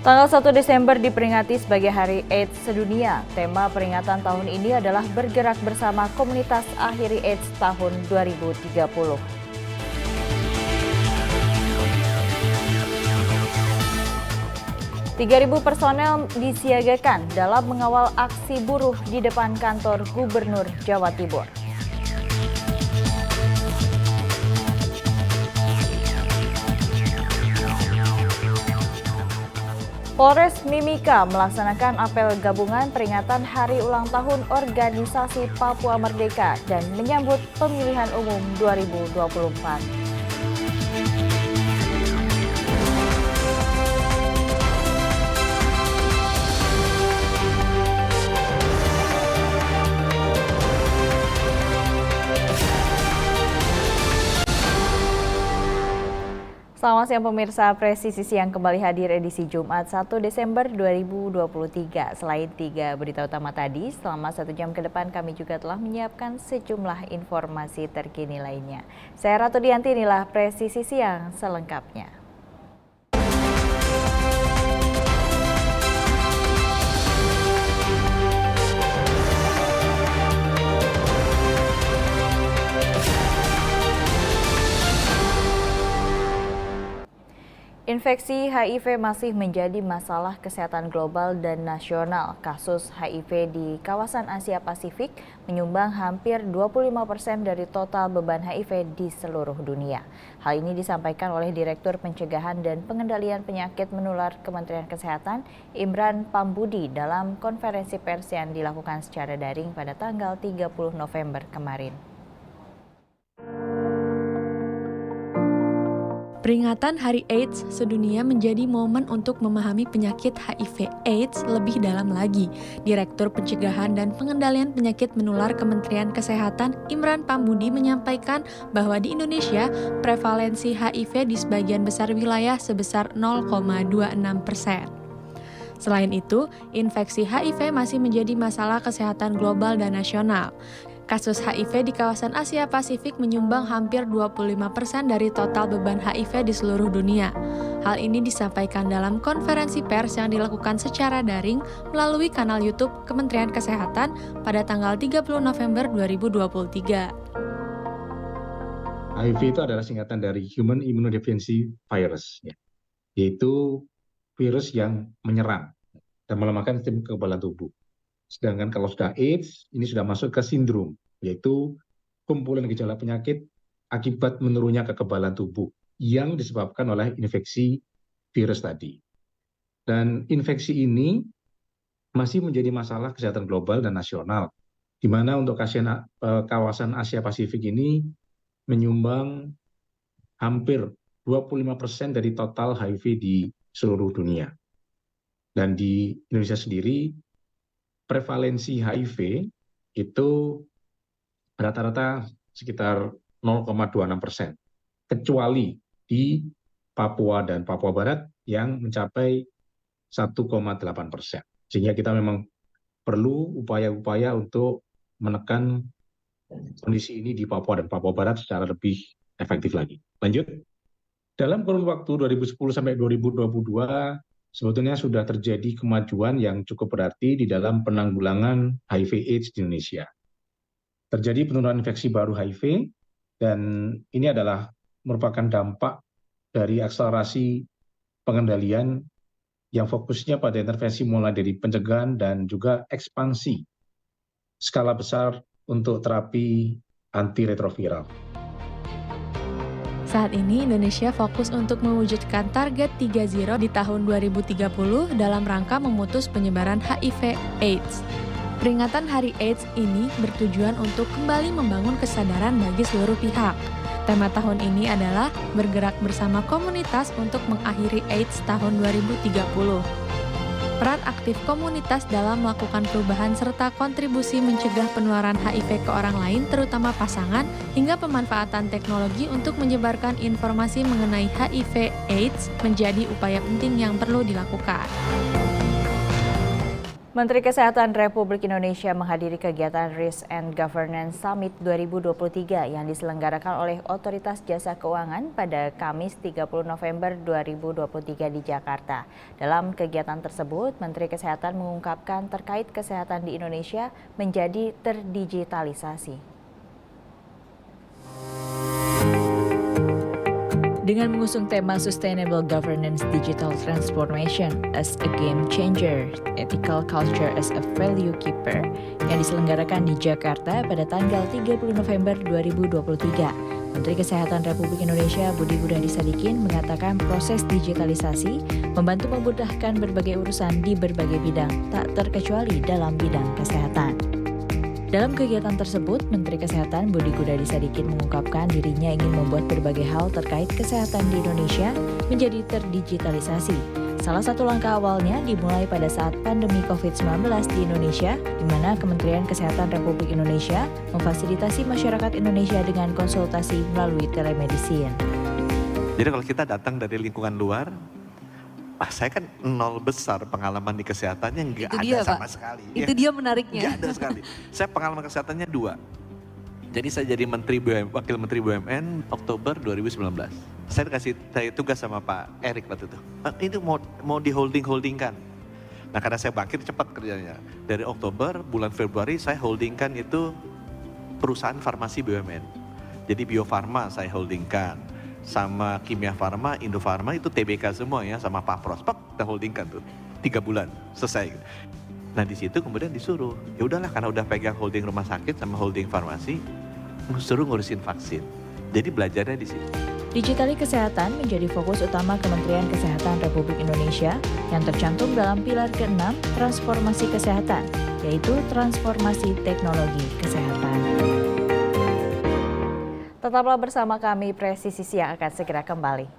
Tanggal 1 Desember diperingati sebagai Hari AIDS Sedunia. Tema peringatan tahun ini adalah bergerak bersama komunitas akhiri AIDS tahun 2030. 3.000 personel disiagakan dalam mengawal aksi buruh di depan kantor Gubernur Jawa Timur. Polres Mimika melaksanakan apel gabungan peringatan Hari Ulang Tahun Organisasi Papua Merdeka dan menyambut pemilihan umum 2024. Selamat siang pemirsa, Presisi Siang kembali hadir edisi Jumat 1 Desember 2023. Selain 3 berita utama tadi, selama 1 jam ke depan kami juga telah menyiapkan sejumlah informasi terkini lainnya. Saya Ratu Dianti, inilah Presisi Siang selengkapnya. Infeksi HIV masih menjadi masalah kesehatan global dan nasional. Kasus HIV di kawasan Asia Pasifik menyumbang hampir 25% dari total beban HIV di seluruh dunia. Hal ini disampaikan oleh Direktur Pencegahan dan Pengendalian Penyakit Menular Kementerian Kesehatan, Imran Pambudi, dalam konferensi pers yang dilakukan secara daring pada tanggal 30 November kemarin. Peringatan Hari AIDS Sedunia menjadi momen untuk memahami penyakit HIV/AIDS lebih dalam lagi. Direktur Pencegahan dan Pengendalian Penyakit Menular Kementerian Kesehatan, Imran Pambudi, menyampaikan bahwa di Indonesia, prevalensi HIV di sebagian besar wilayah sebesar 0,26%. Selain itu, infeksi HIV masih menjadi masalah kesehatan global dan nasional. Kasus HIV di kawasan Asia Pasifik menyumbang hampir 25% dari total beban HIV di seluruh dunia. Hal ini disampaikan dalam konferensi pers yang dilakukan secara daring melalui kanal YouTube Kementerian Kesehatan pada tanggal 30 November 2023. HIV itu adalah singkatan dari Human Immunodeficiency Virus, yaitu virus yang menyerang dan melemahkan sistem kekebalan tubuh. Sedangkan kalau sudah AIDS, ini sudah masuk ke sindrom, yaitu kumpulan gejala penyakit akibat menurunnya kekebalan tubuh yang disebabkan oleh infeksi virus tadi. Dan infeksi ini masih menjadi masalah kesehatan global dan nasional, di mana untuk kawasan Asia Pasifik ini menyumbang hampir 25% dari total HIV di seluruh dunia. Dan di Indonesia sendiri, prevalensi HIV itu rata-rata sekitar 0,26%, kecuali di Papua dan Papua Barat yang mencapai 1,8%. Sehingga kita memang perlu upaya-upaya untuk menekan kondisi ini di Papua dan Papua Barat secara lebih efektif lagi. Lanjut, dalam kurun waktu 2010 sampai 2022, sebetulnya sudah terjadi kemajuan yang cukup berarti di dalam penanggulangan HIV/AIDS di Indonesia. Terjadi penurunan infeksi baru HIV, dan ini adalah merupakan dampak dari akselerasi pengendalian yang fokusnya pada intervensi mulai dari pencegahan dan juga ekspansi skala besar untuk terapi antiretroviral. Saat ini Indonesia fokus untuk mewujudkan target 3.0 di tahun 2030 dalam rangka memutus penyebaran HIV/AIDS. Peringatan Hari AIDS ini bertujuan untuk kembali membangun kesadaran bagi seluruh pihak. Tema tahun ini adalah bergerak bersama komunitas untuk mengakhiri AIDS tahun 2030. Peran aktif komunitas dalam melakukan perubahan serta kontribusi mencegah penularan HIV ke orang lain, terutama pasangan, hingga pemanfaatan teknologi untuk menyebarkan informasi mengenai HIV/AIDS menjadi upaya penting yang perlu dilakukan. Menteri Kesehatan Republik Indonesia menghadiri kegiatan Risk and Governance Summit 2023 yang diselenggarakan oleh Otoritas Jasa Keuangan pada Kamis 30 November 2023 di Jakarta. Dalam kegiatan tersebut, Menteri Kesehatan mengungkapkan terkait kesehatan di Indonesia menjadi terdigitalisasi. Dengan mengusung tema Sustainable Governance Digital Transformation as a Game Changer, Ethical Culture as a Value Keeper yang diselenggarakan di Jakarta pada tanggal 30 November 2023. Menteri Kesehatan Republik Indonesia Budi Gunadi Sadikin mengatakan proses digitalisasi membantu memudahkan berbagai urusan di berbagai bidang, tak terkecuali dalam bidang kesehatan. Dalam kegiatan tersebut, Menteri Kesehatan Budi Gunadi Sadikin mengungkapkan dirinya ingin membuat berbagai hal terkait kesehatan di Indonesia menjadi terdigitalisasi. Salah satu langkah awalnya dimulai pada saat pandemi COVID-19 di Indonesia, di mana Kementerian Kesehatan Republik Indonesia memfasilitasi masyarakat Indonesia dengan konsultasi melalui telemedicine. Jadi kalau kita datang dari lingkungan luar, saya kan nol besar pengalaman di kesehatannya, nggak ada sama sekali. Itu dia menariknya. Nggak ada sekali. Saya pengalaman kesehatannya 2. Jadi saya jadi Wakil Menteri BUMN Oktober 2019. Saya dikasih tugas sama Pak Erik waktu itu. Ini mau di holdingkan. Nah karena saya bangkit cepat kerjanya. Dari Oktober, bulan Februari saya holdingkan itu perusahaan farmasi BUMN. Jadi Bio Farma saya holdingkan. Sama Kimia Farma, Indo Farma itu TBK semua ya, sama Pak Prospek kita holdingkan tuh 3 bulan selesai. Nah di situ kemudian disuruh, ya udahlah karena udah pegang holding rumah sakit sama holding farmasi, suruh ngurusin vaksin. Jadi belajarnya di situ. Digitali kesehatan menjadi fokus utama Kementerian Kesehatan Republik Indonesia yang tercantum dalam pilar ke-6 transformasi kesehatan, yaitu transformasi teknologi kesehatan. Tetaplah bersama kami, Presisi Siang akan segera kembali.